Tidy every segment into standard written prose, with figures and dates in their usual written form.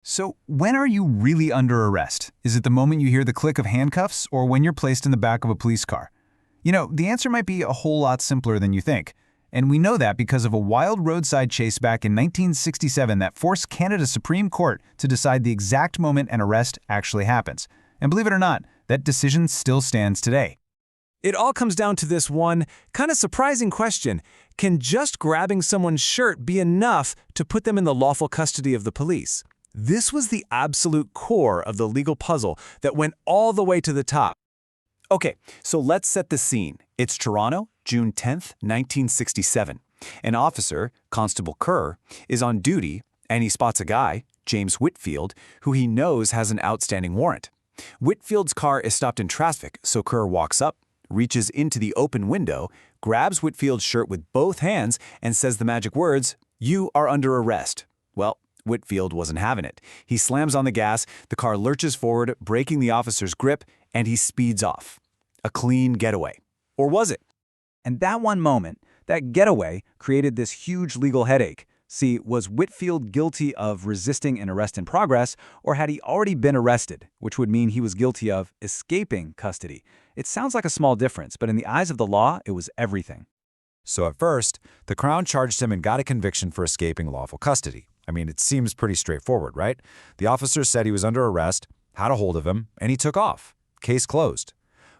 So, when are you really under arrest? Is it the moment you hear the click of handcuffs or when you're placed in the back of a police car? The answer might be a whole lot simpler than you think. And we know that because of a wild roadside chase back in 1967 that forced Canada's Supreme Court to decide the exact moment an arrest actually happens. And believe it or not, that decision still stands today. It all comes down to this one kind of surprising question. Can just grabbing someone's shirt be enough to put them in the lawful custody of the police? This was the absolute core of the legal puzzle that went all the way to the top. Okay, so let's set the scene. It's Toronto, June 10th, 1967. An officer, Constable Kerr, is on duty and he spots a guy, James Whitfield, who he knows has an outstanding warrant. Whitfield's car is stopped in traffic, so Kerr walks up, reaches into the open window, grabs Whitfield's shirt with both hands, and says the magic words, "You are under arrest." Well, Whitfield wasn't having it. He slams on the gas, the car lurches forward, breaking the officer's grip, and he speeds off. A clean getaway. Or was it? And that one moment, that getaway, created this huge legal headache. See, was Whitfield guilty of resisting an arrest in progress, or had he already been arrested, which would mean he was guilty of escaping custody? It sounds like a small difference, but in the eyes of the law, it was everything. So at first, the Crown charged him and got a conviction for escaping lawful custody. I mean, it seems pretty straightforward, right? The officer said he was under arrest, had a hold of him, and he took off. Case closed.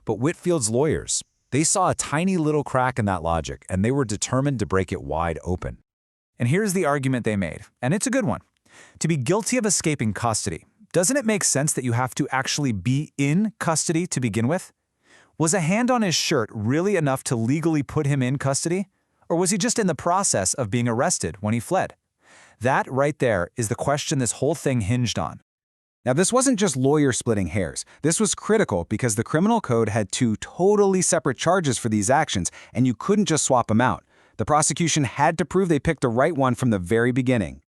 But Whitfield's lawyers, they saw a tiny little crack in that logic, and they were determined to break it wide open. And here's the argument they made, and it's a good one. To be guilty of escaping custody, doesn't it make sense that you have to actually be in custody to begin with? Was a hand on his shirt really enough to legally put him in custody? Or was he just in the process of being arrested when he fled? That right there is the question this whole thing hinged on. Now, this wasn't just lawyer splitting hairs. This was critical because the criminal code had two totally separate charges for these actions, and you couldn't just swap them out. The prosecution had to prove they picked the right one from the very beginning.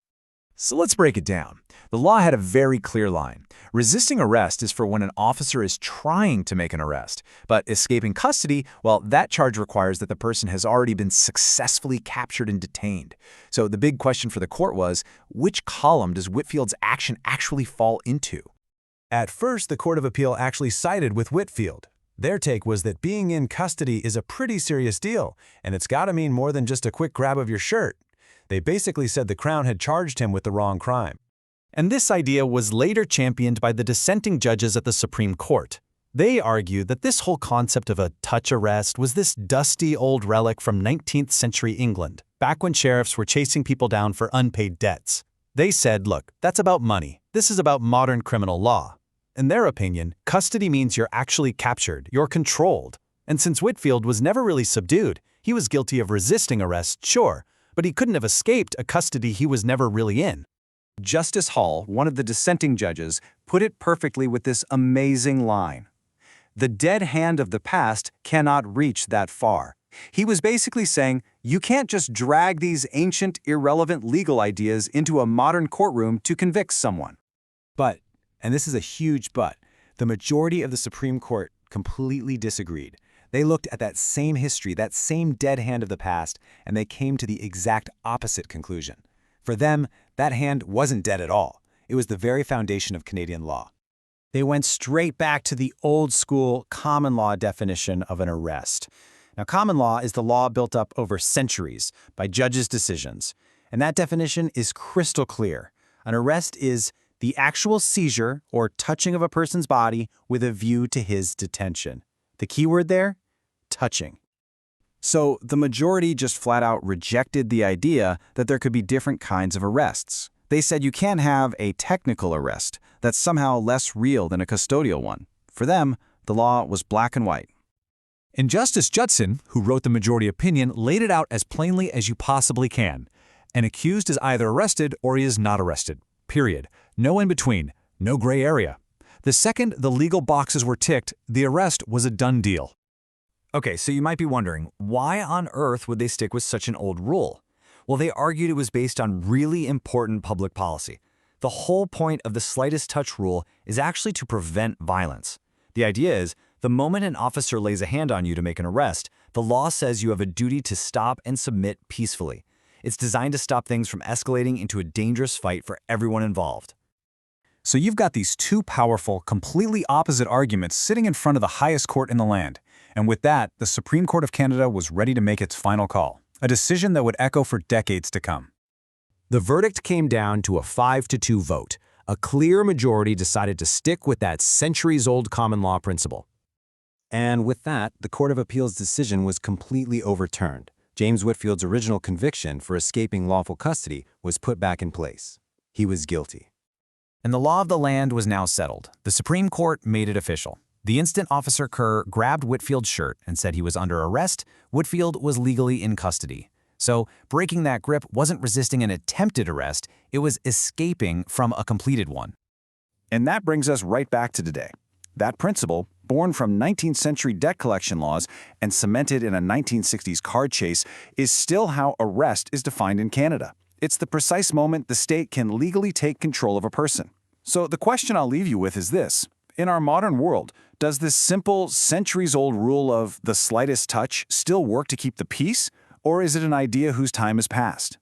So let's break it down. The law had a very clear line. Resisting arrest is for when an officer is trying to make an arrest. But escaping custody, well, that charge requires that the person has already been successfully captured and detained. So the big question for the court was, which column does Whitfield's action actually fall into? At first, the Court of Appeal actually sided with Whitfield. Their take was that being in custody is a pretty serious deal, and it's got to mean more than just a quick grab of your shirt. They basically said the Crown had charged him with the wrong crime. And this idea was later championed by the dissenting judges at the Supreme Court. They argued that this whole concept of a touch arrest was this dusty old relic from 19th century England, back when sheriffs were chasing people down for unpaid debts. They said, look, that's about money. This is about modern criminal law. In their opinion, custody means you're actually captured, you're controlled. And since Whitfield was never really subdued, he was guilty of resisting arrest, sure, but he couldn't have escaped a custody he was never really in. Justice Hall, one of the dissenting judges, put it perfectly with this amazing line. The dead hand of the past cannot reach that far. He was basically saying, you can't just drag these ancient, irrelevant legal ideas into a modern courtroom to convict someone. But, and this is a huge but, the majority of the Supreme Court completely disagreed. They looked at that same history, that same dead hand of the past, and they came to the exact opposite conclusion. For them, that hand wasn't dead at all. It was the very foundation of Canadian law. They went straight back to the old-school common law definition of an arrest. Now, common law is the law built up over centuries by judges' decisions, and that definition is crystal clear. An arrest is the actual seizure or touching of a person's body with a view to his detention. The key word there? Touching. So the majority just flat out rejected the idea that there could be different kinds of arrests. They said you can't have a technical arrest that's somehow less real than a custodial one. For them, the law was black and white. And Justice Judson, who wrote the majority opinion, laid it out as plainly as you possibly can. An accused is either arrested or he is not arrested. Period. No in between. No gray area. The second the legal boxes were ticked, the arrest was a done deal. Okay, so you might be wondering, why on earth would they stick with such an old rule? Well, they argued it was based on really important public policy. The whole point of the slightest touch rule is actually to prevent violence. The idea is, the moment an officer lays a hand on you to make an arrest, the law says you have a duty to stop and submit peacefully. It's designed to stop things from escalating into a dangerous fight for everyone involved. So you've got these two powerful, completely opposite arguments sitting in front of the highest court in the land. And with that, the Supreme Court of Canada was ready to make its final call, a decision that would echo for decades to come. The verdict came down to a 5-2 vote. A clear majority decided to stick with that centuries-old common law principle. And with that, the Court of Appeal's decision was completely overturned. James Whitfield's original conviction for escaping lawful custody was put back in place. He was guilty. And the law of the land was now settled. The Supreme Court made it official. The instant Officer Kerr grabbed Whitfield's shirt and said he was under arrest, Whitfield was legally in custody. So breaking that grip wasn't resisting an attempted arrest, it was escaping from a completed one. And that brings us right back to today. That principle, born from 19th century debt collection laws and cemented in a 1960s card chase, is still how arrest is defined in Canada. It's the precise moment the state can legally take control of a person. So the question I'll leave you with is this. In our modern world, does this simple, centuries-old rule of the slightest touch still work to keep the peace? Or is it an idea whose time has passed?